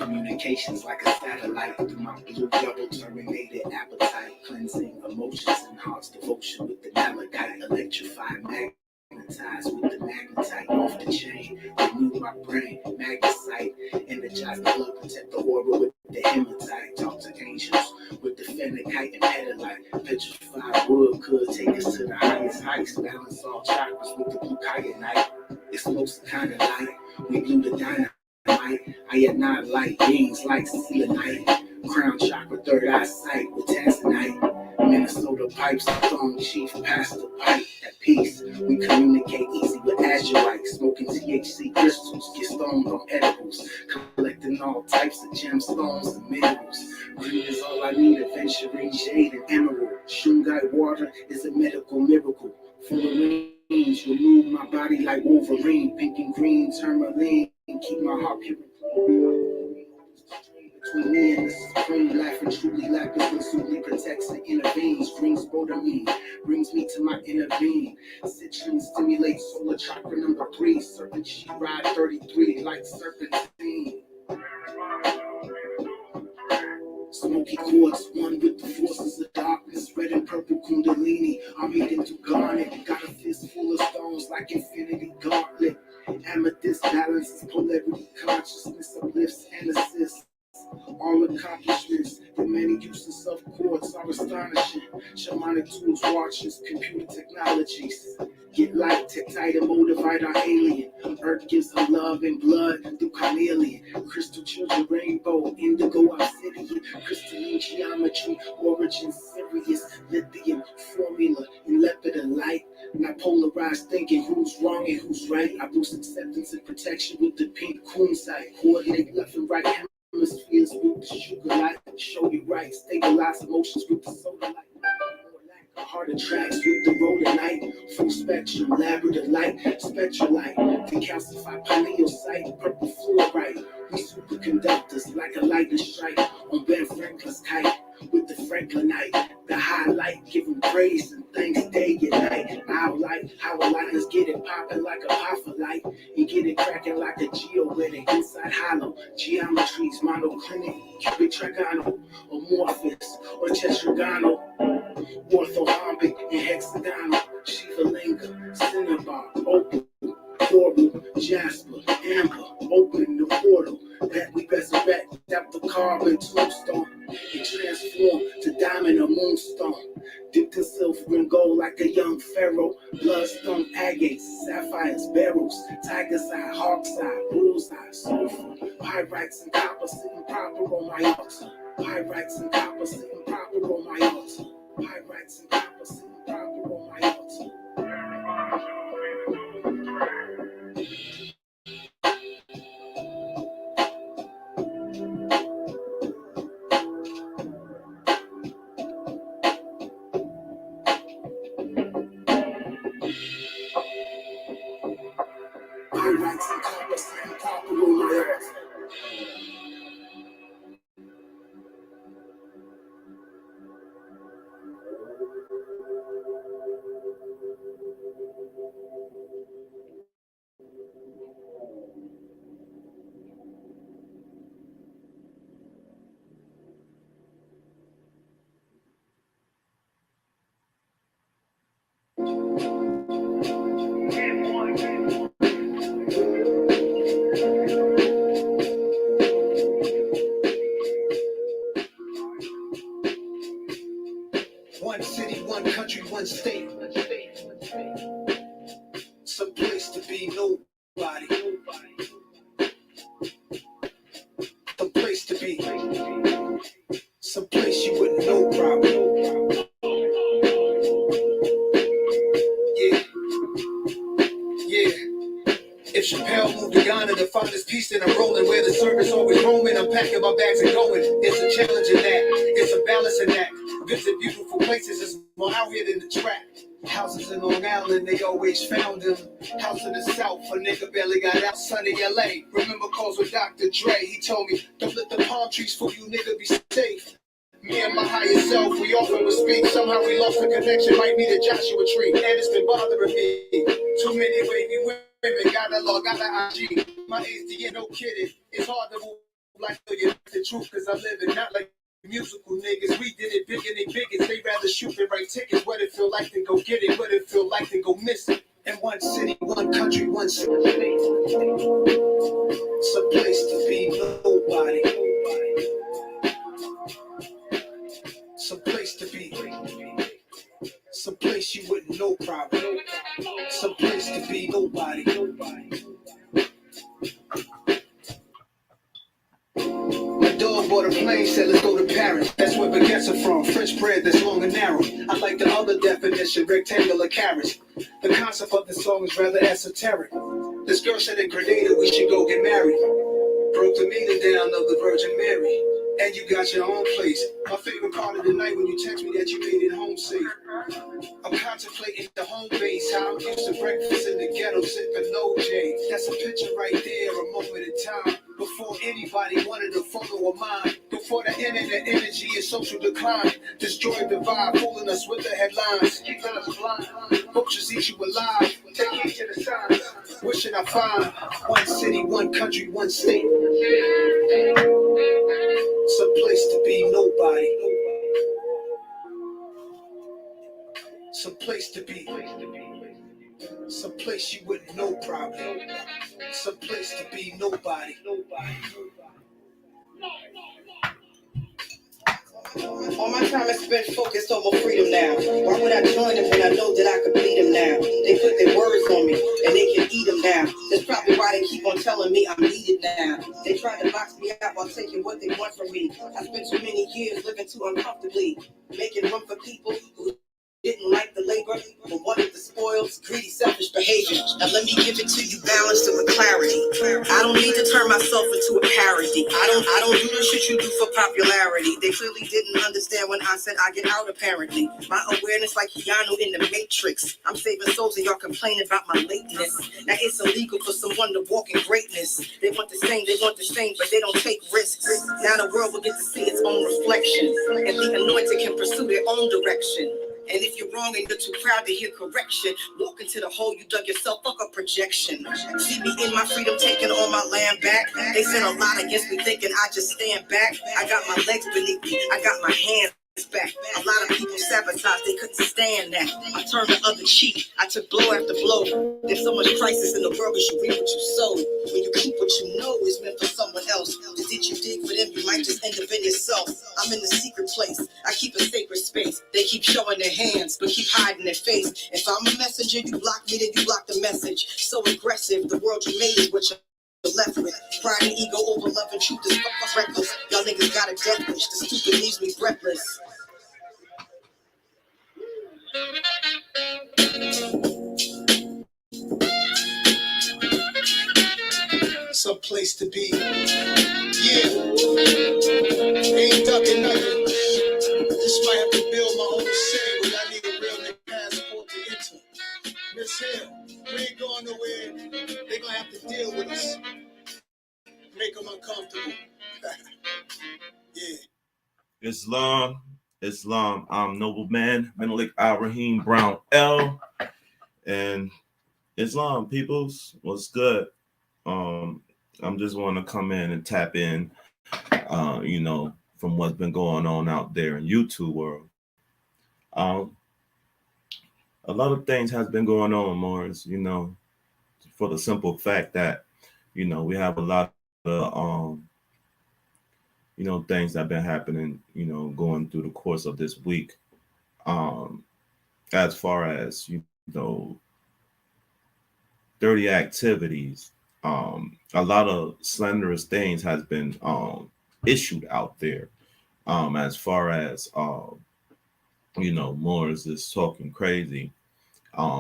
Communications like a satellite through my blue double terminated appetite, cleansing emotions and heart's devotion with the malachite, electrified magnetized with the magnetite off the chain, renew my brain, magnesite, energize the blood, protect the aura with the hematite, talk to angels with the phenakite and pedalite, petrified wood could take us to the highest heights, balance all chakras with the blue kyanite, explosive kind of light, we blew the dynamite. I am not light beings like selenite, crown chakra, third eye sight with tanzanite, Minnesota pipes, thong chief, pastor pipe, at peace. We communicate easy with azurite, smoking THC crystals, get stoned on edibles, collecting all types of gemstones and minerals. Green is all I need, adventuring jade and emerald. Shungite water is a medical miracle, full of rings, remove my body like Wolverine, pink and green, tourmaline. Keep my heart pure between me and the supreme, laughing truly lapis lazuli protects and intervenes. Green spotamine brings me to my inner being. Citrine stimulates solar chakra number 3. Serpent she ride 33 like serpentine. Smoky quartz, one with the forces of darkness, red and purple kundalini. I'm eating through garnet, got a fist full of stones like infinity gauntlet. Amethyst balances polarity, consciousness uplifts and assists. All accomplishments, the many uses of quartz are astonishing. Shamanic tools, watches, computer technologies. Get light, tektite, and motivite our alien. Earth gives her love and blood through carnelian. Crystal children, rainbow, indigo, obsidian. Crystalline geometry, origin, Sirius, lithium, formula, and lepidolite. Not polarized thinking, who's wrong and who's right. I boost acceptance and protection with the pink kunzite. Coordinate left and right hemispheres with the sugar light. Show you right, stabilize emotions with the solar light. Heart attracts with the rhodonite, full spectrum, labradorite, spectralite, decalcified pineal site, purple fluorite. We superconductors like a lightning strike on Ben Franklin's kite with the Franklinite. The highlight, give him praise and thanks day and night. Our light, how a lighters get it popping like a popholite and get it cracking like a geowedding inside hollow. Geometries, monoclinic, cubic trigonal, amorphous or tetragonal. Orthorhombic and hexagonal, Shivalinga, Cinnabar, opal, coral, jasper, amber, open the portal that we resurrect out the carbon tombstone and transform to diamond or moonstone, dipped in silver and gold like a young pharaoh, bloodstone agates, sapphires, beryls, tiger's eye, hawk's eye, bullseye, sulfur, pyrites and copper sitting proper on my altar, pyrites and copper sitting proper on my altar. Pyrites and copper sitting proper on my altar. Pyrites and copper sitting proper on my altar. One city, one country, one state. Some place to be nobody. Some place to be. Some place you wouldn't know probably. Yeah. If Chappelle moved to Ghana to find his peace, then I'm rolling where the circus always roaming. I'm packing my bags and going. It's a challenge in that. It's a balancing act. Visit beautiful places is more out here than the track. Houses in Long Island, they always found him. House in the South, a nigga barely got out. Sunny LA, remember calls with Dr. Dre. He told me, don't let the palm trees fool you, nigga, be safe. Me and my higher self, we often would speak. Somehow we lost the connection, might meet a Joshua tree. And it's been bothering me. Too many wavy women, gotta log, gotta IG. My ADN, no kidding. It's hard to move like the truth, cause I live it, not like musical niggas. We did it big and they biggest. They rather shoot than write tickets. What it feel like, then go get it. What it feel like, then go miss it. In one city, one country, one state. It's a place to be nobody. It's a place to be. It's a place you wouldn't know probably. It's a place to be nobody. My dog bought a plane, said let's go to Paris. That's where baguettes are from. French bread that's long and narrow. I like the other definition, rectangular carrots. The concept of the song is rather esoteric. This girl said in Grenada we should go get married. Broke the meaning down of the Virgin Mary. And you got your own place. My favorite part of the night when you text me that you made it home safe. I'm contemplating the home base, how I'm used to breakfast in the ghetto, sipping OJ. That's a picture right there, a moment in time. Before anybody wanted a photo of mine. Before the internet energy and social decline. Destroyed the vibe, fooling us with the headlines. Keeping us blind. Vultures eat you alive. Take heed to the signs. Wishing I find one city, one country, one state. It's a place to be nobody. It's a place to be. It's a place you wouldn't know probably. It's a place to be nobody. All my time is spent focused on my freedom now. Why would I join them when I know that I could beat them now? They put their words on me and they can eat them now. That's probably why they keep on telling me I'm needed now. They try to box me out while taking what they want from me. I spent too many years living too uncomfortably, making room for people who didn't like the labor, but wanted the spoils, greedy, selfish behavior. Now let me give it to you balanced and with clarity. I don't need to turn myself into a parody. I don't do the shit you do for popularity. They clearly didn't understand when I said I get out apparently. My awareness like Keanu in the Matrix. I'm saving souls and y'all complaining about my lateness. Now it's illegal for someone to walk in greatness. They want the same, but they don't take risks. Now the world will get to see its own reflection. And the anointed can pursue their own direction. And if you're wrong and you're too proud to hear correction, walk into the hole you dug yourself, fuck a projection. See me in my freedom, taking all my land back. They said a lot against me, thinking I just stand back. I got my legs beneath me, I got my hands back. A lot of people sabotaged, they couldn't stand that. I turned the other cheek, I took blow after blow. There's so much crisis in the world, but you reap what you sow. When you keep what you know is meant for someone else, the ditch you dig for them, you might just end up in yourself. I'm in the secret place, I keep a sacred space. They keep showing their hands, but keep hiding their face. If I'm a messenger, you block me, then you block the message. So aggressive, the world you made is what you're left with. Pride and ego over love and truth is reckless. Y'all niggas got a death wish, the stupid leaves me breathless. It's a place to be. Yeah. Ain't ducking nothing. Just might have to build my own city, but I need a real nigga passport to enter. Miss Hill, we ain't going nowhere. They gonna have to deal with us. Make them uncomfortable. Yeah. Islam, I'm Nobleman, Menelik Al-Rahim Brown L. And Islam, peoples, what's good? I'm just want to come in and tap in, from what's been going on out there in YouTube world. A lot of things has been going on, Morris, for the simple fact that, we have a lot of, things that have been happening, going through the course of this week. As far as, dirty activities, a lot of slanderous things has been issued out there. As far as, Moors is talking crazy.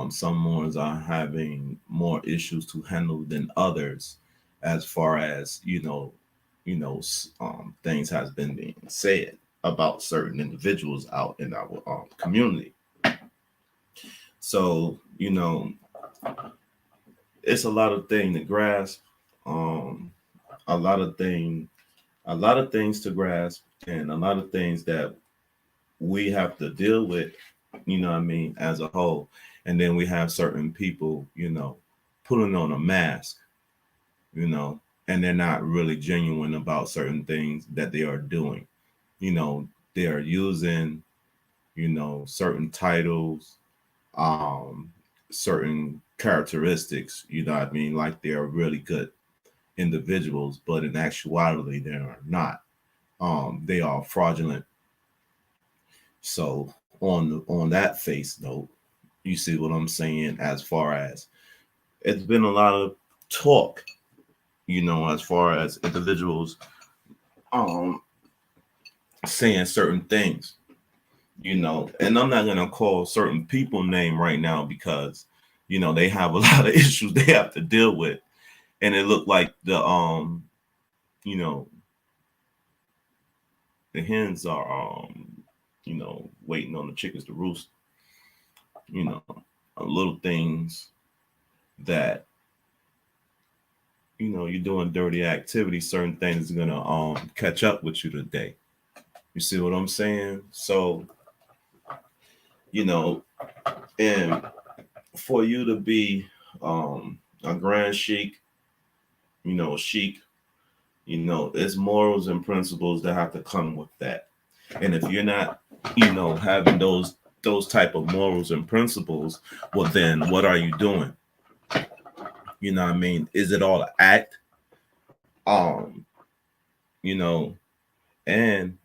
Some Moors are having more issues to handle than others, as far as, things has been being said about certain individuals out in our community. So, it's a lot of things to grasp, a lot of things to grasp, and a lot of things that we have to deal with, as a whole. And then we have certain people, putting on a mask, and they're not really genuine about certain things that they are doing. They are using, certain titles, um, certain characteristics, what I mean? Like they are really good individuals, but in actuality, they are not. They are fraudulent. So on that face note, you see what I'm saying, as far as it's been a lot of talk, as far as individuals um saying certain things, and I'm not gonna call certain people name right now because they have a lot of issues they have to deal with. And it looked like you know, the hens are waiting on the chickens to roost, you know, little things that you're doing dirty activity, certain things are gonna catch up with you today. You see what I'm saying? So, you know, and for you to be a grand sheik, chic, it's morals and principles that have to come with that. And if you're not, having those type of morals and principles, well then what are you doing? You know what I mean? Is it all an act? Um, you know, and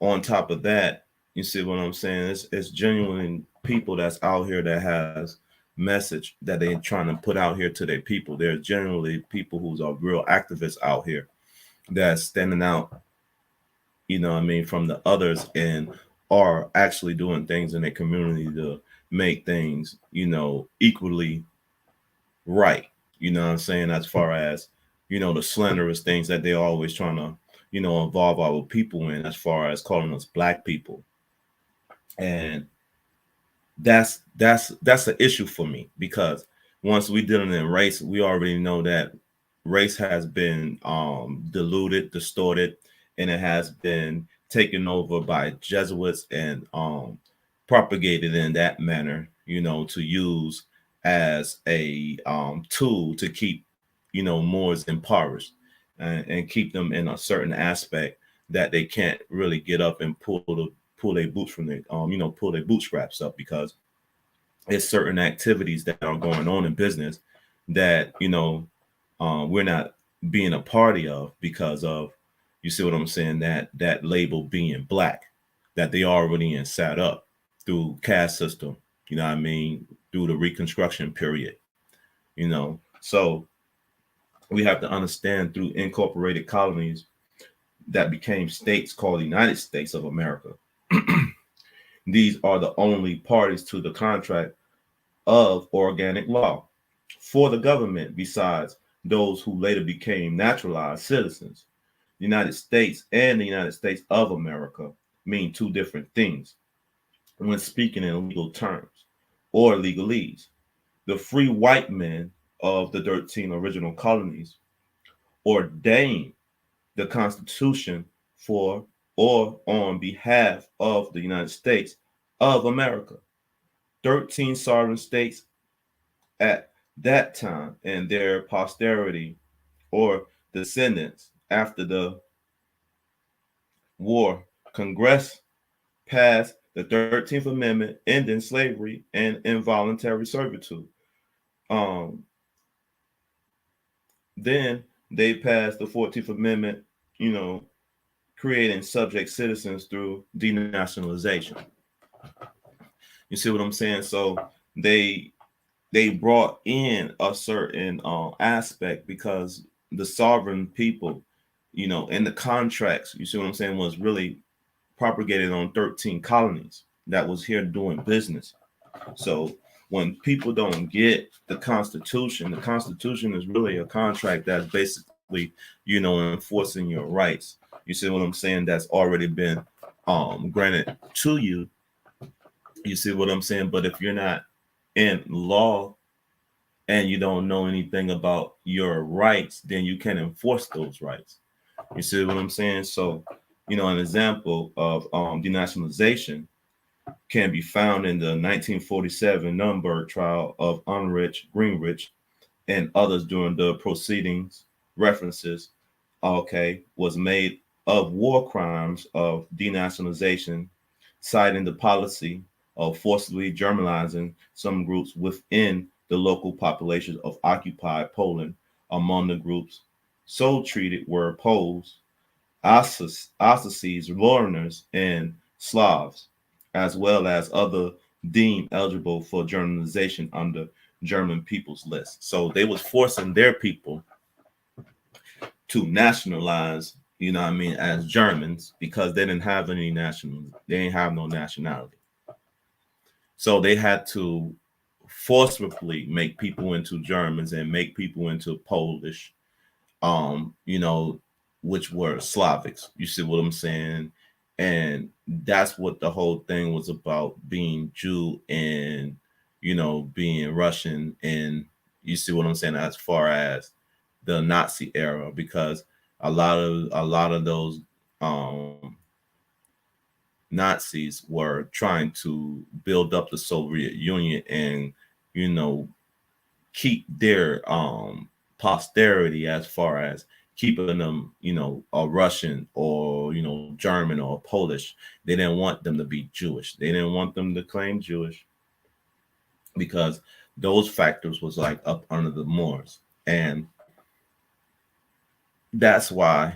on top of that, you see what I'm saying? It's genuine people that's out here that has message that they're trying to put out here to their people. There's generally people who's are real activists out here that's standing out, what I mean, from the others, and are actually doing things in their community to make things, equally right. You know what I'm saying? As far as, the slanderous things that they're always trying to, involve our people in, as far as calling us black people. And that's an issue for me, because once we dealing in race, we already know that race has been diluted, distorted, and it has been taken over by Jesuits and propagated in that manner, to use as a tool to keep, Moors impoverished, and keep them in a certain aspect that they can't really get up and pull their boots from their pull their bootstraps up, because it's certain activities that are going on in business that we're not being a party of, because of, you see what I'm saying, that label being black, that they already in set up through caste system, what I mean, through the Reconstruction period, so we have to understand, through incorporated colonies that became states called the United States of America, these are the only parties to the contract of organic law for the government, besides those who later became naturalized citizens. The United States and the United States of America mean two different things when speaking in legal terms or legalese. The free white men of the 13 original colonies ordained the Constitution for or on behalf of the United States of America. 13 sovereign states at that time, and their posterity or descendants after the war. Congress passed the 13th Amendment ending slavery and involuntary servitude. Um, then they passed the 14th Amendment, creating subject citizens through denationalization. You see what I'm saying? So they brought in a certain aspect, because the sovereign people, in the contracts, you see what I'm saying, was really propagated on 13 colonies that was here doing business. So when people don't get the Constitution is really a contract that's basically, enforcing your rights. You see what I'm saying? That's already been granted to you. You see what I'm saying? But if you're not in law and you don't know anything about your rights, then you can't enforce those rights. You see what I'm saying? So, an example of denationalization can be found in the 1947 Nuremberg trial of Unrich, Greenrich, and others during the proceedings. References okay, was made of war crimes of denationalization, citing the policy of forcibly Germanizing some groups within the local populations of occupied Poland. Among the groups so treated were Poles, Osseties, Lorners, and Slavs, as well as other deemed eligible for Germanization under German people's list. So they was forcing their people to nationalize, you know what I mean, as Germans because they didn't have any national, they didn't have no nationality. So they had to forcibly make people into Germans and make people into Polish, you know, which were Slavics. You see what I'm saying? And that's what the whole thing was about, being Jew and, you know, being Russian. And you see what I'm saying as far as the Nazi era, because a lot of those um Nazis were trying to build up the Soviet Union and, you know, keep their posterity as far as keeping them, you know, a Russian or, you know, German or Polish. They didn't want them to be Jewish. They didn't want them to claim Jewish because those factors was like up under the Moors. And that's why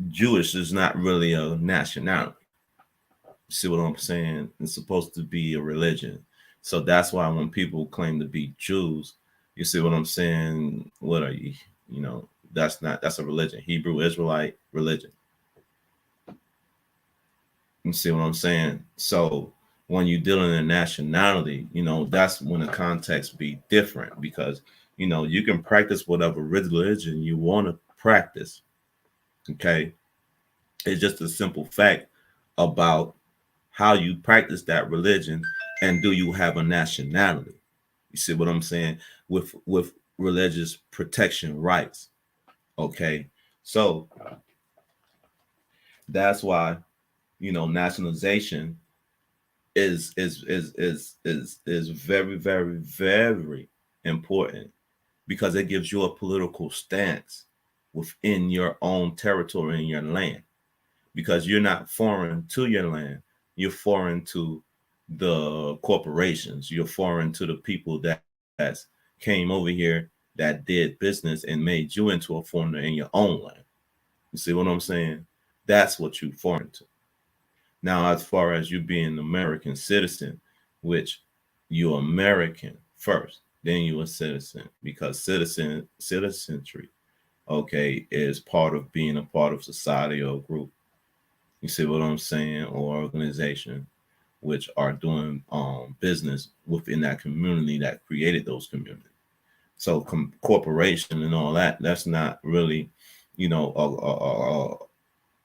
Jewish is not really a nationality. See what I'm saying? It's supposed to be a religion. So that's why when people claim to be Jews, you see what I'm saying? What are you? You know, that's a religion. Hebrew Israelite religion. You see what I'm saying? So when you're dealing in nationality, you know, that's when the context be different because, you know, you can practice whatever religion you want to practice. Okay. It's just a simple fact about how you practice that religion and do you have a nationality. You see what I'm saying? With religious protection rights. Okay. So that's why, you know, nationalization is very, very, very important because it gives you a political stance within your own territory and your land, because you're not foreign to your land. You're foreign to the corporations. You're foreign to the people that came over here that did business and made you into a foreigner in your own land. You see what I'm saying? That's what you foreign to. Now, as far as you being an American citizen, which you're American first, then you're a citizen, because citizenry, okay, is part of being a part of society or group. You see what I'm saying? Or organization, which are doing business within that community that created those communities. So corporation and all that, that's not really, you know,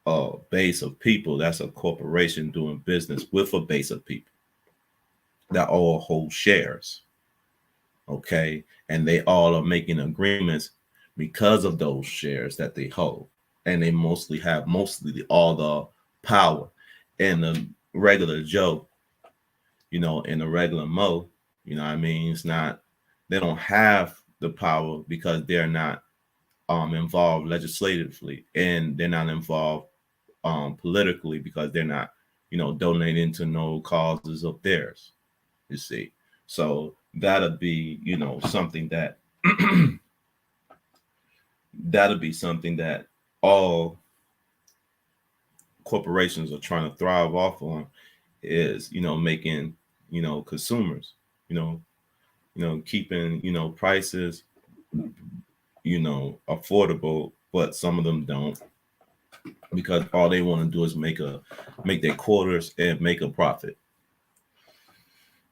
a base of people. That's a corporation doing business with a base of people that all hold shares. Okay. And they all are making agreements because of those shares that they hold. And they mostly have all the power. And the regular Joe, you know, in the regular Mo, you know what I mean? It's not, they don't have the power because they're not involved legislatively, and they're not involved politically because they're not, you know, donating to no causes of theirs, you see. So that'll be, you know, something that that'll be something that all corporations are trying to thrive off on, is, you know, making, you know, consumers, you know, keeping, you know, prices, you know, affordable, but some of them don't, because all they want to do is make their quarters and make a profit.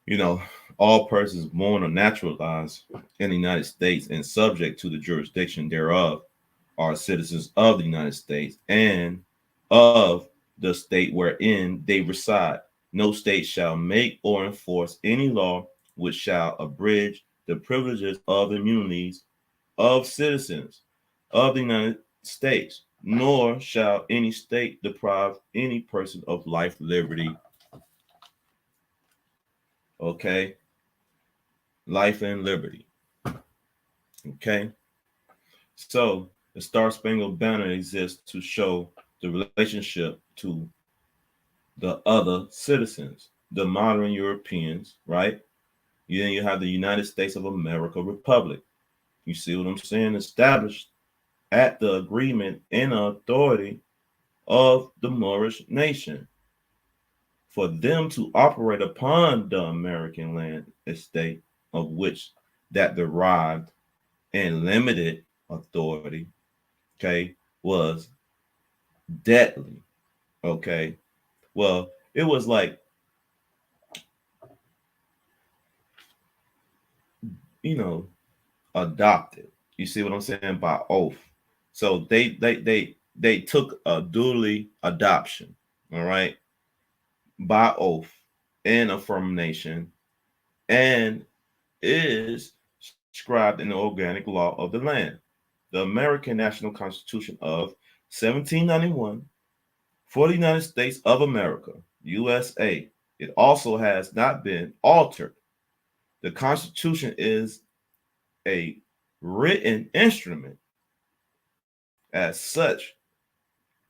You know, all persons born or naturalized in the United States and subject to the jurisdiction thereof are citizens of the United States and of the state wherein they reside. No state shall make or enforce any law which shall abridge the privileges of immunities of citizens of the United States, nor shall any state deprive any person of life, liberty, okay, life and liberty, okay. So The Star Spangled Banner exists to show the relationship to the other citizens, the modern Europeans, right? Then you have the United States of America Republic. You see what I'm saying? Established at the agreement and authority of the Moorish nation for them to operate upon the American land estate of which that derived and limited authority, okay, was deadly. Okay. Well, it was like, you know, adopted. You see what I'm saying? By oath. So they took a duly adoption, all right, by oath and affirmation, and is scribed in the organic law of the land. The American National Constitution of 1791 for the United States of America, USA. It also has not been altered. The Constitution is a written instrument. As such,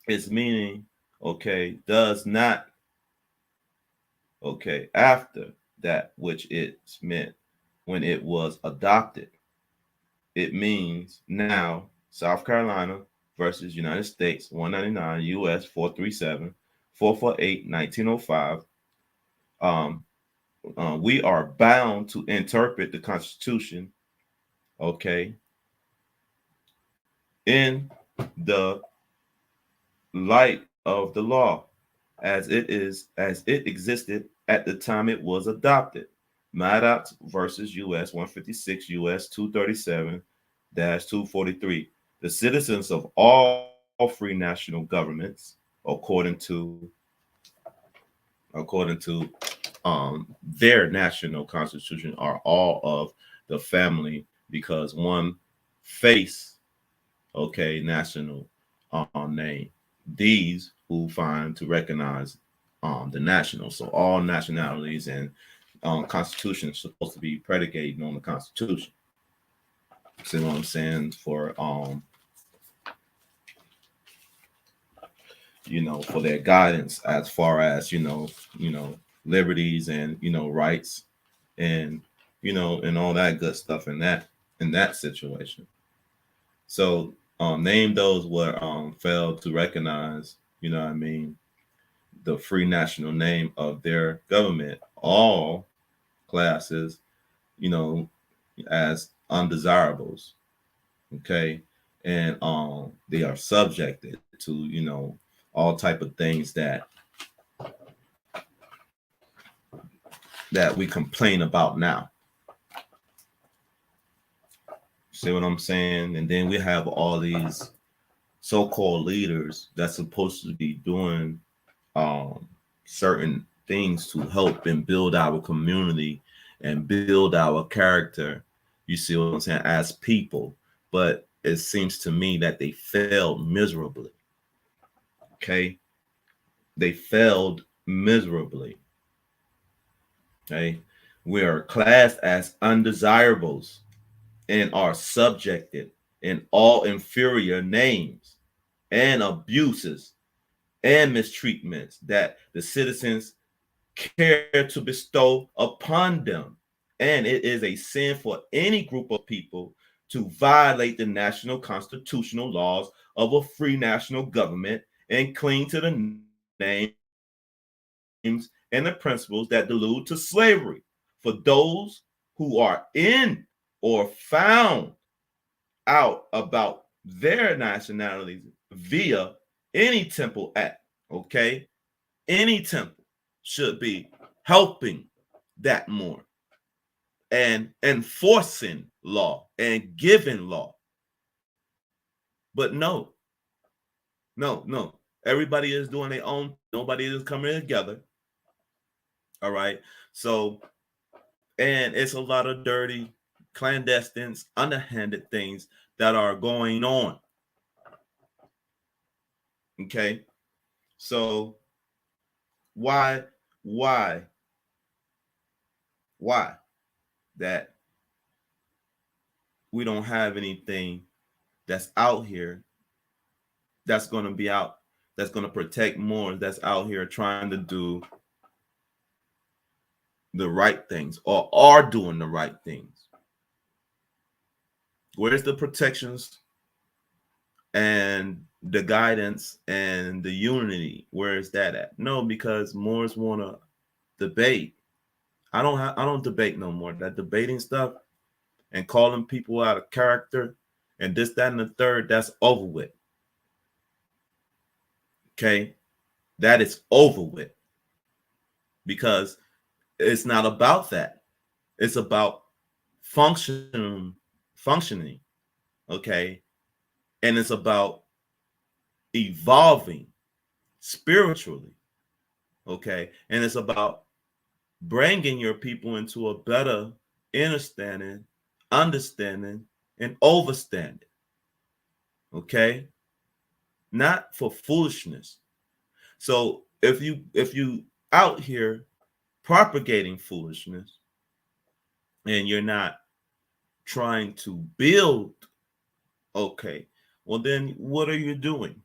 its meaning, okay, does not, okay, after that which it's meant when it was adopted. It means now South Carolina versus United States 199 US 437 448 1905. Um, we are bound to interpret the Constitution, okay, in the light of the law as it existed at the time it was adopted. Maddox versus US 156 US 237 243. The citizens of all free national governments, according to their national constitution, are all of the family because one face, okay, national name. These who find to recognize the national. So all nationalities and constitution is supposed to be predicated on the Constitution. See what I'm saying? For for their guidance as far as liberties and rights and and all that good stuff in that situation. So name those what failed to recognize, what I mean, the free national name of their government, all classes, you know, as undesirables. Okay. And they are subjected to, all type of things that we complain about now. See what I'm saying? And then we have all these so-called leaders that's supposed to be doing certain things to help and build our community and build our character. You see what I'm saying? As people, but it seems to me that they failed miserably. Okay, they failed miserably. Okay, we are classed as undesirables and are subjected in all inferior names and abuses and mistreatments that the citizens care to bestow upon them. And it is a sin for any group of people to violate the national constitutional laws of a free national government and cling to the names and the principles that delude to slavery. For those who are in or found out about their nationalities via any temple act, okay? Any temple should be helping that more and enforcing law and giving law. But no. Everybody is doing their own. Nobody is coming together. All right. So, and it's a lot of dirty, clandestine, underhanded things that are going on. Okay. So why, why, why that we don't have anything that's out here, that's going to be out, that's going to protect Moors, that's out here trying to do the right things or are doing the right things? Where's the protections and the guidance and the unity? Where is that at? No, because Moors want to debate. I don't debate no more. That debating stuff and calling people out of character and this, that, and the third, that's over with. Okay, that is over with, because it's not about that. It's about functioning. Okay, and it's about evolving spiritually. Okay, and it's about bringing your people into a better understanding, and overstanding. Okay, not for foolishness. So if you out here propagating foolishness and you're not trying to build, okay, well then what are you doing?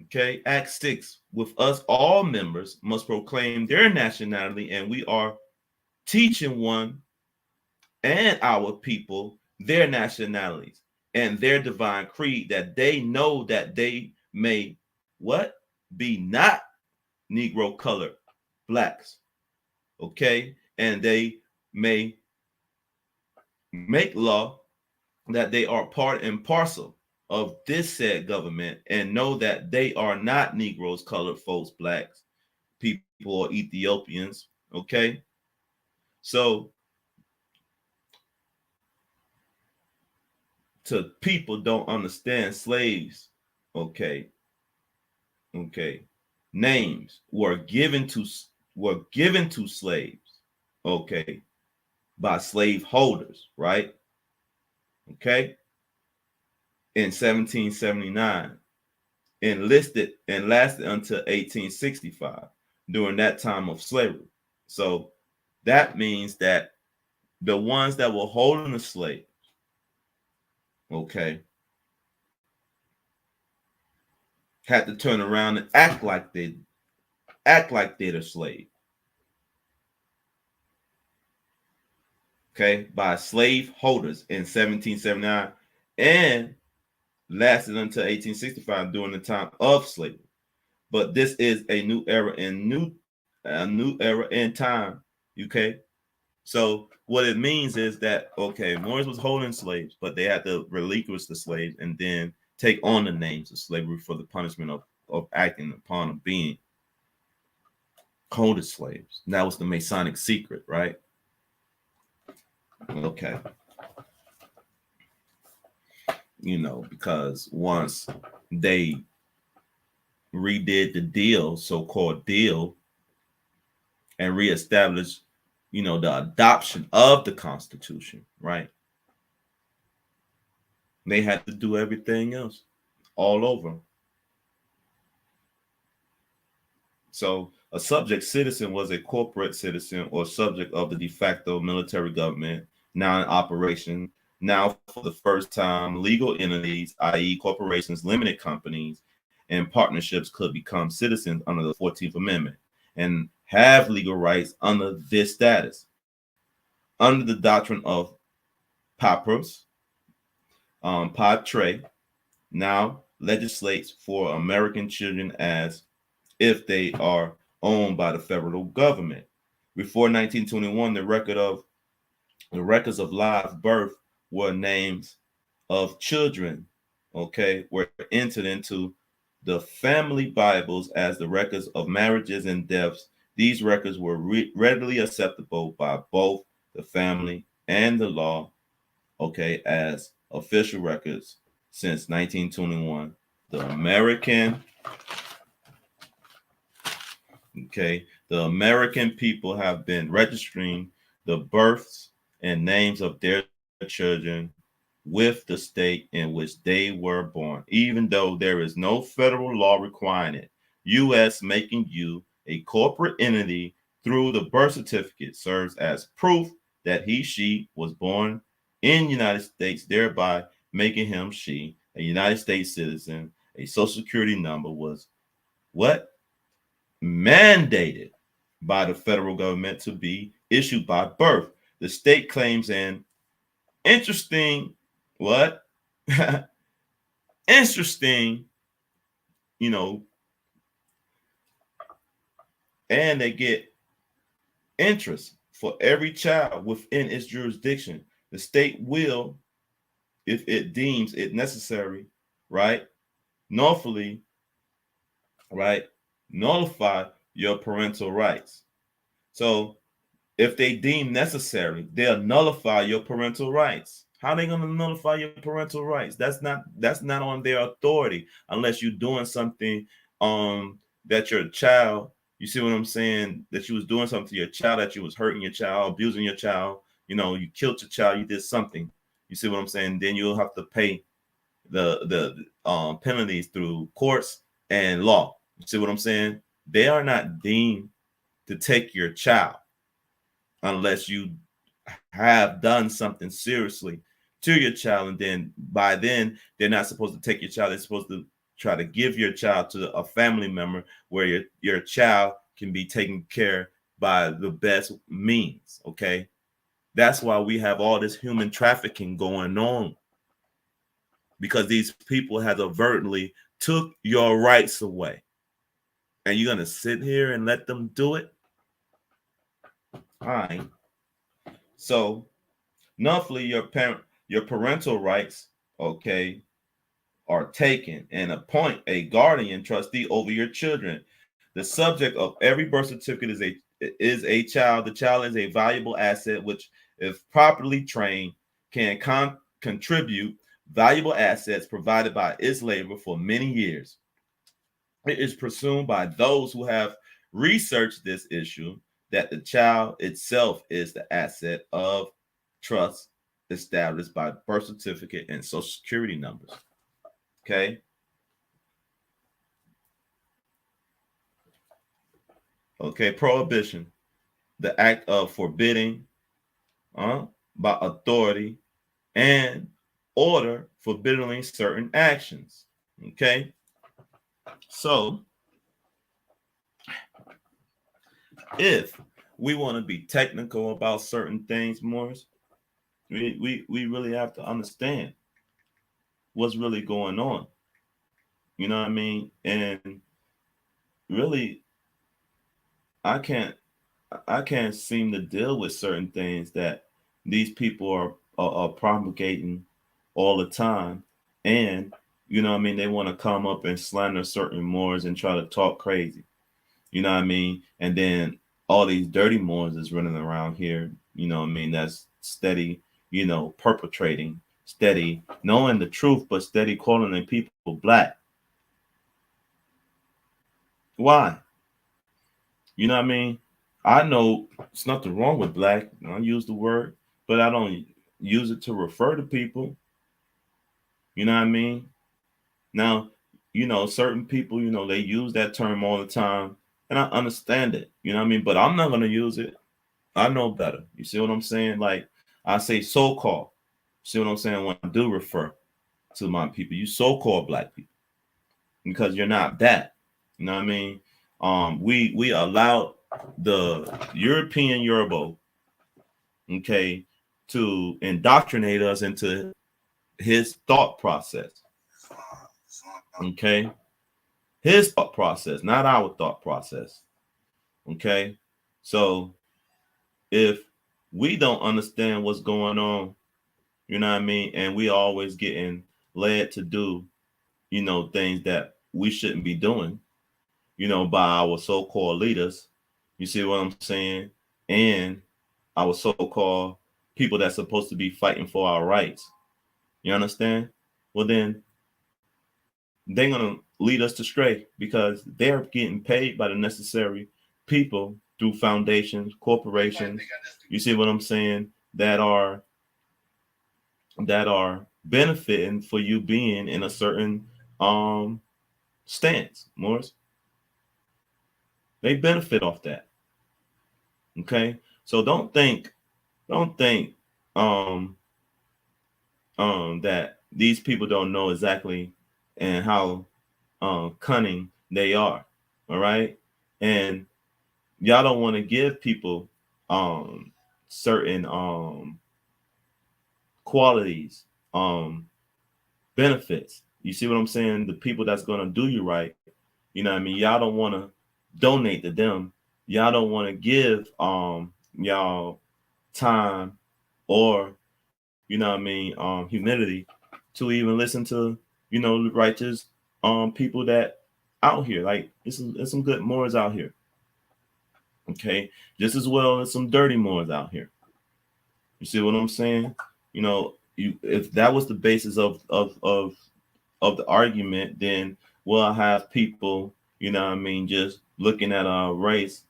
Okay, Act 6, with us all members must proclaim their nationality, and we are teaching one and our people their nationalities and their divine creed, that they know that they may what be not Negro colored blacks, okay, and they may make law that they are part and parcel of this said government, and know that they are not Negroes, colored folks, blacks, people, or Ethiopians. Okay, so to people don't understand, slaves, okay, okay, names were given to slaves, okay, by slave holders, right? Okay, in 1779, enlisted and lasted until 1865 during that time of slavery. So that means that the ones that were holding the slave, okay, had to turn around and act like they're a slave, okay, by slave holders in 1779, and lasted until 1865 during the time of slavery. But this is a new era in time. Okay, so what it means is that, okay, Moors was holding slaves, but they had to relinquish the slaves and then take on the names of slavery for the punishment of acting upon of being holding slaves. And that was the Masonic secret, right? Okay. Because once they redid the deal, so-called deal, and reestablished, the adoption of the Constitution, right? They had to do everything else all over. So a subject citizen was a corporate citizen or subject of the de facto military government, now in operation. Now, for the first time, legal entities, i.e., corporations, limited companies, and partnerships could become citizens under the 14th Amendment and have legal rights under this status. Under the doctrine of Papyrus, Patre now legislates for American children as if they are owned by the federal government. Before 1921, the records of live birth were names of children, okay, were entered into the family Bibles as the records of marriages and deaths. These records were readily acceptable by both the family and the law, okay, as official records since 1921. The American people have been registering the births and names of their children with the state in which they were born, even though there is no federal law requiring it. U.S. making you a corporate entity through the birth certificate serves as proof that he/she was born in the United States, thereby making him, she, a United States citizen. A social security number was what? Mandated by the federal government to be issued by birth. The state claims an interesting, what? Interesting, you know, and they get interest for every child within its jurisdiction. The state will, if it deems it necessary, right, lawfully, right, nullify your parental rights. So if they deem necessary, they'll nullify your parental rights. How are they going to nullify your parental rights? That's not on their authority unless you're doing something that your child, you see what I'm saying, that you was doing something to your child, that you was hurting your child, abusing your child, you killed your child, you did something. You see what I'm saying? Then you'll have to pay the penalties through courts and law. You see what I'm saying? They are not deemed to take your child unless you have done something seriously to your child, and then by then they're not supposed to take your child. They're supposed to try to give your child to a family member where your child can be taken care by the best means. Okay, that's why we have all this human trafficking going on, because these people have overtly took your rights away, and you're gonna sit here and let them do it. Fine. So monthly, your parental rights, okay, are taken, and appoint a guardian trustee over your children. The subject of every birth certificate is a child. The child is a valuable asset which, if properly trained, can contribute valuable assets provided by its labor for many years. It is presumed by those who have researched this issue that the child itself is the asset of trust established by birth certificate and social security numbers. Okay. Okay. Prohibition, the act of forbidding by authority and order forbidding certain actions. Okay. So if we want to be technical about certain things, Morris, we really have to understand what's really going on. You know what I mean? And really, I can't I can't seem to deal with certain things that these people are promulgating all the time. And you know what I mean, they want to come up and slander certain Moors and try to talk crazy. You know what I mean? And then all these dirty Moors is running around here, you know what I mean, that's steady, perpetrating, steady, knowing the truth, but steady calling the people black. Why? You know what I mean? I know it's nothing wrong with black. I use the word, but I don't use it to refer to people. You know what I mean? Now, certain people, they use that term all the time, and I understand it. You know what I mean? But I'm not going to use it. I know better. You see what I'm saying? Like I say so-called. See what I'm saying? When I do refer to my people, you so-called black people, because you're not that. You know what I mean? We allowed the European Yoruba, okay, to indoctrinate us into his thought process. Okay, his thought process, not our thought process. Okay, so if we don't understand what's going on, you know what I mean, and we always getting led to do, things that we shouldn't be doing, by our so-called leaders. You see what I'm saying? And our so-called people that's supposed to be fighting for our rights. You understand? Well, then they're gonna lead us astray because they're getting paid by the necessary people through foundations, corporations. You see what I'm saying? That are benefiting for you being in a certain stance, Morris. They benefit off that. Okay. So don't think um that these people don't know exactly and how cunning they are. All right. And y'all don't want to give people certain qualities, benefits. You see what I'm saying? The people that's gonna do you right, you know what I mean? Y'all don't want to donate to them. Y'all don't want to give y'all time or you know what I mean humility to even listen to righteous people that out here. Like there's some good Moors out here. Okay, just as well as some dirty Moors out here. You see what I'm saying? You know, you if that was the basis of the argument, then we'll have people, you know what I mean, just looking at a race,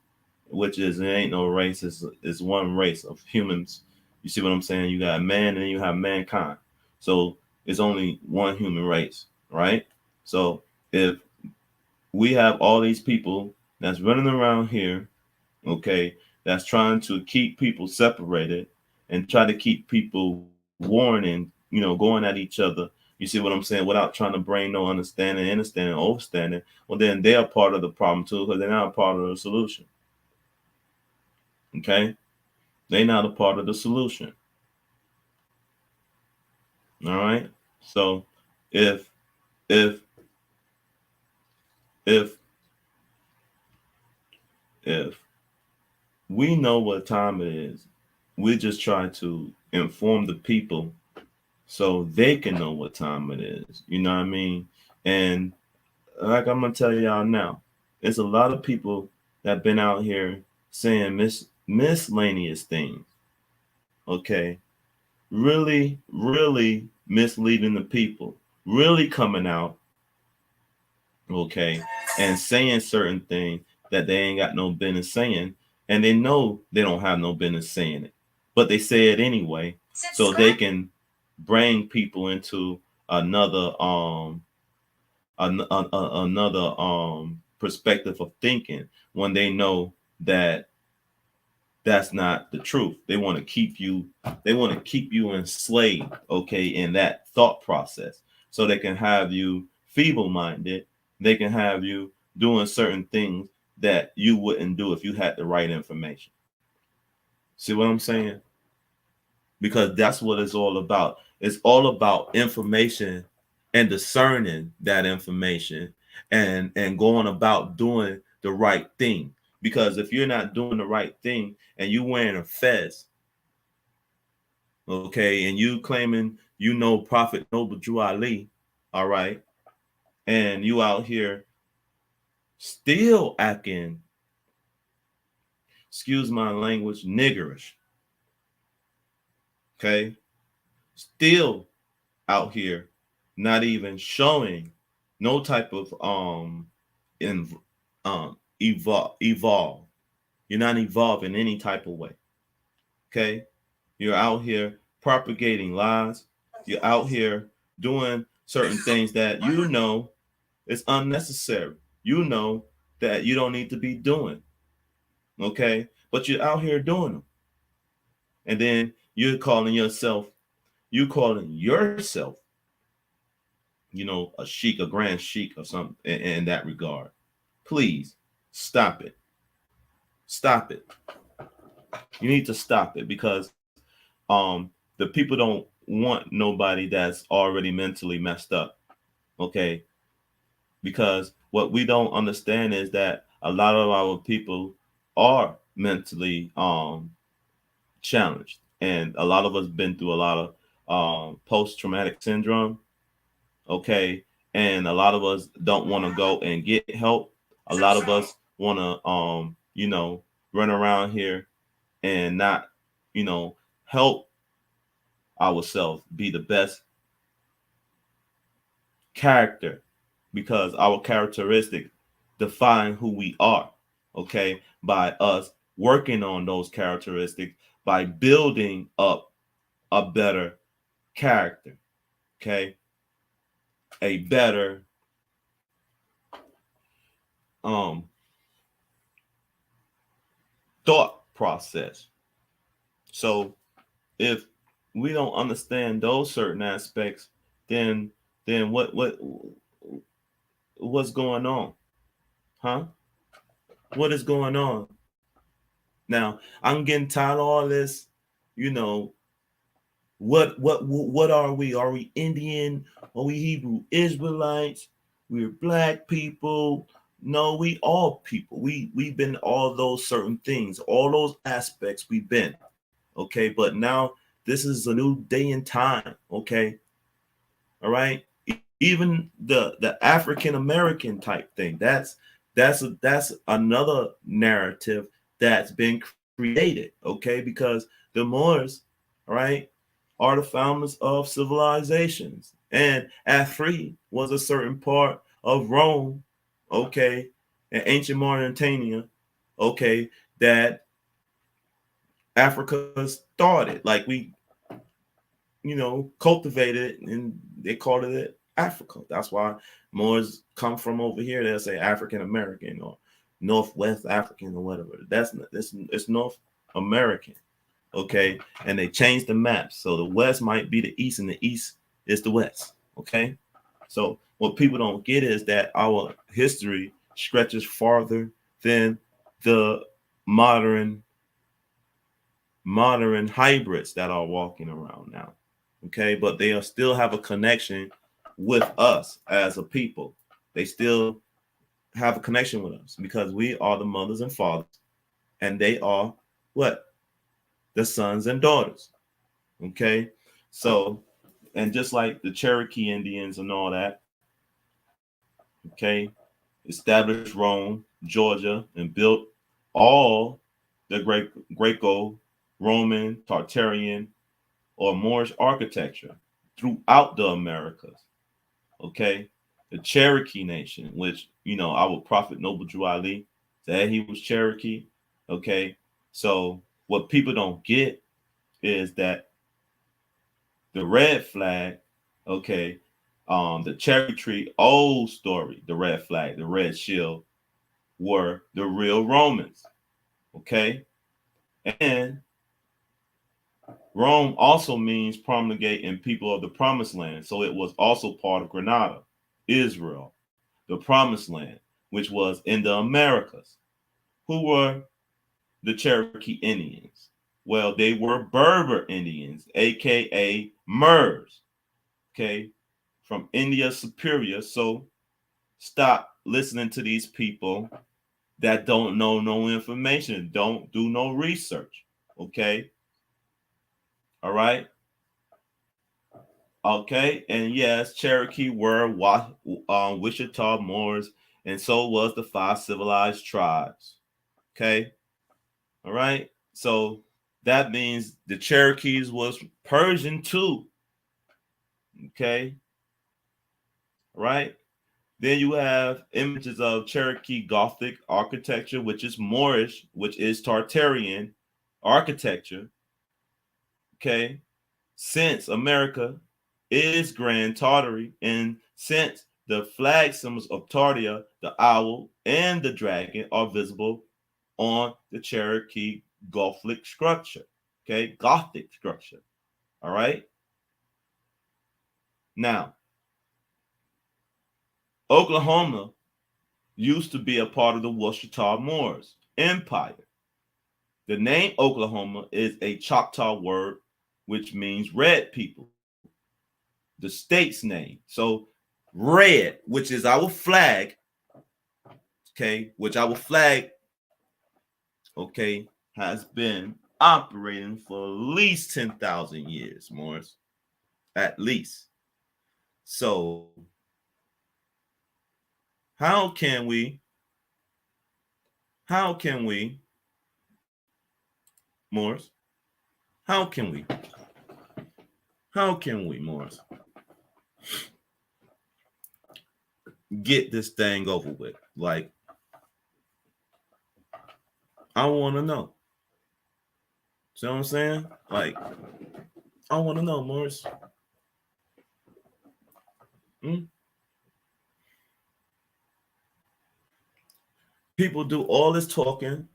which is it ain't no race, it's one race of humans. You see what I'm saying? You got man and then you have mankind. So it's only one human race, right? So if we have all these people that's running around here, okay, that's trying to keep people separated and try to keep people warning, going at each other. You see what I'm saying? Without trying to bring no understanding, overstanding. Well, then they are part of the problem too, because they're not part of the solution. Okay, they're not a part of the solution. All right. So if if if if we know what time it is, we just try to inform the people so they can know what time it is. You know what I mean? And like I'm gonna tell y'all now, there's a lot of people that been out here saying miscellaneous things. Okay, really misleading the people. Really coming out, okay, and saying certain things that they ain't got no business saying, and they know they don't have no business saying it, but they say it anyway, so they can bring people into another another perspective of thinking when they know that that's not the truth. They want to keep you enslaved, okay, in that thought process, so they can have you feeble minded. They can have you doing certain things that you wouldn't do if you had the right information. See what I'm saying? Because that's what it's all about. It's all about information and discerning that information and going about doing the right thing. Because if you're not doing the right thing and you wearing a fez, okay, and you claiming Prophet Noble Drew Ali, all right, and you out here still acting, excuse my language, niggerish, okay, still out here not even showing no type of in evolve. You're not evolving any type of way. Okay, you're out here propagating lies. You're out here doing certain things that is unnecessary. You know that you don't need to be doing. Okay, but you're out here doing them, and then you calling yourself, a sheik, a grand sheik, or something in that regard. Please stop it. Stop it. You need to stop it because the people don't want nobody that's already mentally messed up. Okay, because what we don't understand is that a lot of our people are mentally challenged, and a lot of us been through a lot of post-traumatic syndrome. Okay, and a lot of us don't want to go and get help. A lot of us want to run around here and not help ourselves be the best character, because our characteristics define who we are. Okay, by us working on those characteristics, by building up a better character. Okay, a better um thought process. So if we don't understand those certain aspects, then what's going on? Huh? What is going on? Now, I'm getting tired of all this, you know, what are we? Are we Indian? Are we Hebrew Israelites? We're black people. No, we all people. We've been all those certain things, all those aspects we've been. Okay, but now this is a new day and time. Okay, all right. Even the African American type thing. That's another narrative that's been created. Okay, because the Moors, all right, are the founders of civilizations, and Afrique was a certain part of Rome. Okay, and ancient Mauritania. Okay, that Africa started. Like we cultivated it and they called it Africa. That's why Moors come from over here. They'll say African American or Northwest African or whatever. It's North American. Okay. And they changed the maps. So the West might be the East and the East is the West. Okay. So what people don't get is that our history stretches farther than the modern hybrids that are walking around now. Okay, but they are still have a connection with us as a people. They still have a connection with us because we are the mothers and fathers, and they are what? The sons and daughters. Okay, so and just like the Cherokee Indians and all that, okay, established Rome, Georgia, and built all the Greco-Roman, Tartarian, or Moorish architecture throughout the Americas. Okay, the Cherokee Nation, which our prophet Noble Drew Ali said he was Cherokee. Okay, so what people don't get is that the red flag, okay, the cherry tree, old story, the red flag, the red shield, were the real Romans. Okay, and Rome also means promulgate and people of the promised land. So it was also part of Granada, Israel, the promised land, which was in the Americas. Who were the Cherokee Indians? Well, they were Berber Indians, aka Mers, okay, from India Superior. So stop listening to these people that don't know no information, don't do no research, okay? All right. Okay, and yes, Cherokee were Wichita Moors, and so was the 5 civilized tribes. Okay, all right. So that means the Cherokees was Persian too. Okay, right. Then you have images of Cherokee Gothic architecture, which is Moorish, which is Tartarian architecture. Okay, since America is Grand Tartary, and since the flag symbols of Tartaria, the owl and the dragon, are visible on the Cherokee Gothic structure. Okay, Gothic structure. All right. Now, Oklahoma used to be a part of the Wichita Moors Empire. The name Oklahoma is a Choctaw word which means red people. The state's name. So red, which is our flag, okay, which our flag, okay, has been operating for at least 10,000 years, Morris. At least. So how can we, how can we, Morris? How can we? How can we, Morris, get this thing over with? Like, I want to know. See what I'm saying? Like, I want to know, Morris. Hmm? People do all this talking.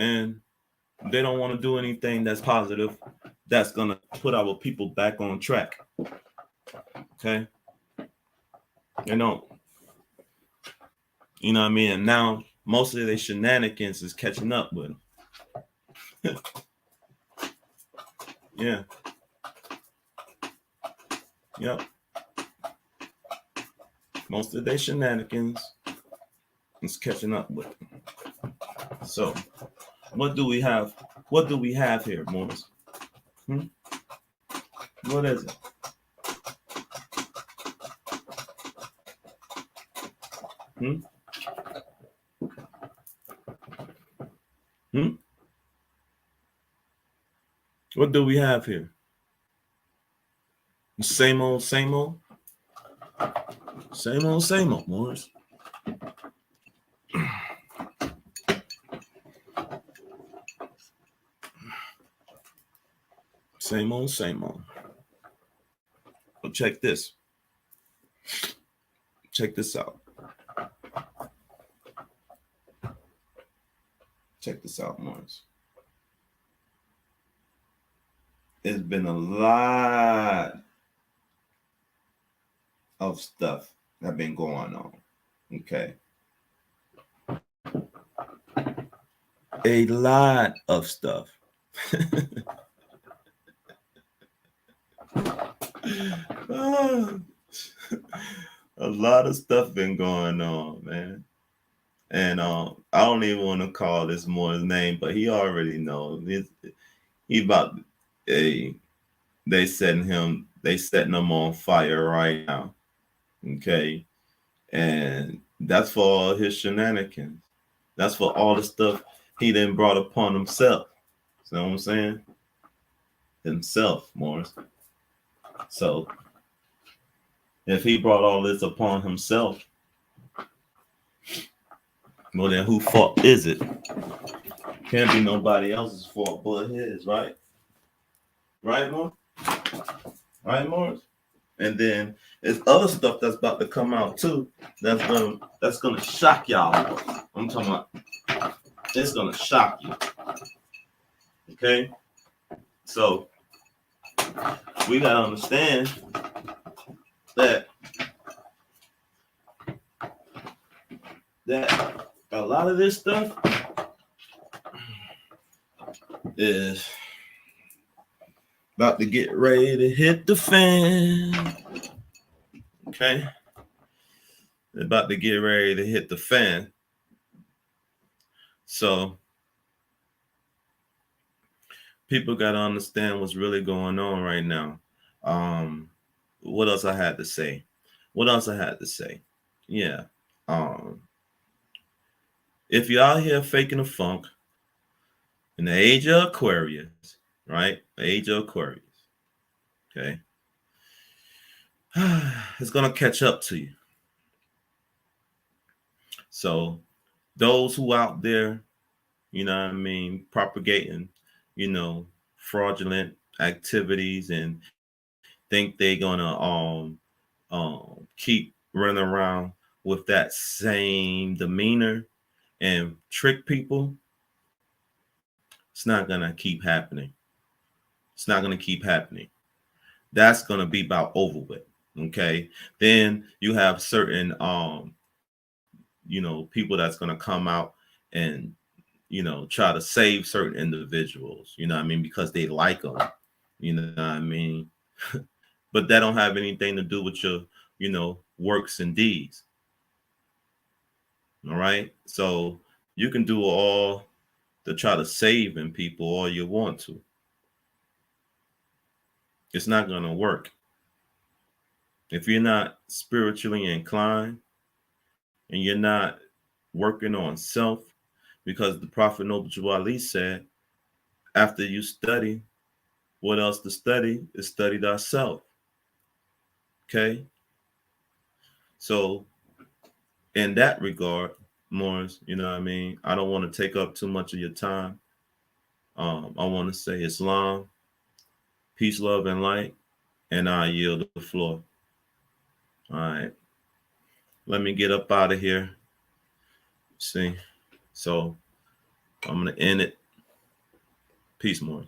and they don't want to do anything that's positive, that's gonna put our people back on track. Okay, they don't. You know what I mean? And now most of their shenanigans is catching up with them. Yeah. Yep. Most of their shenanigans is catching up with them. So, what do we have? What do we have here, Morris? What is it? Hmm? Hmm? What do we have here? Same old, same old? Same old, Morris. Same old, same old. Well, check this. Check this out. Check this out, Morris. It's been a lot of stuff that been going on. Okay. A lot of stuff. A lot of stuff been going on, man. And I don't even want to call this more his name, but he already knows. He about a they setting him on fire right now. Okay. And that's for all his shenanigans. That's for all the stuff he then brought upon himself. You know what I'm saying? Himself, Morris. So if he brought all this upon himself, well then whose fault is it? Can't be nobody else's fault but his, right? Right, Morris? Right, Morris? And then there's other stuff that's about to come out too. That's gonna shock y'all. I'm talking about it's gonna shock you. Okay? So we gotta understand that a lot of this stuff is about to get ready to hit the fan. Okay? They're about to get ready to hit the fan. So people got to understand what's really going on right now. What else I had to say? Yeah. If you're out here faking the funk in the age of Aquarius, right? The age of Aquarius. Okay. It's going to catch up to you. So those who out there, you know what I mean, propagating, fraudulent activities and think they're gonna keep running around with that same demeanor and trick people, it's not gonna keep happening. It's not gonna keep happening. That's gonna be about over with. Okay. Then you have certain people that's gonna come out and try to save certain individuals, you know what I mean, because they like them, you know what I mean. But that don't have anything to do with your, works and deeds. All right. So you can do all to try to save in people all you want to. It's not going to work. If you're not spiritually inclined and you're not working on self, because the Prophet Noble Ali said, after you study, what else to study is study thyself. Okay. So in that regard, Morris, you know what I mean? I don't want to take up too much of your time. I want to say Islam, peace, love, and light, and I yield the floor. All right. Let me get up out of here. See? So I'm gonna end it. Peace, more.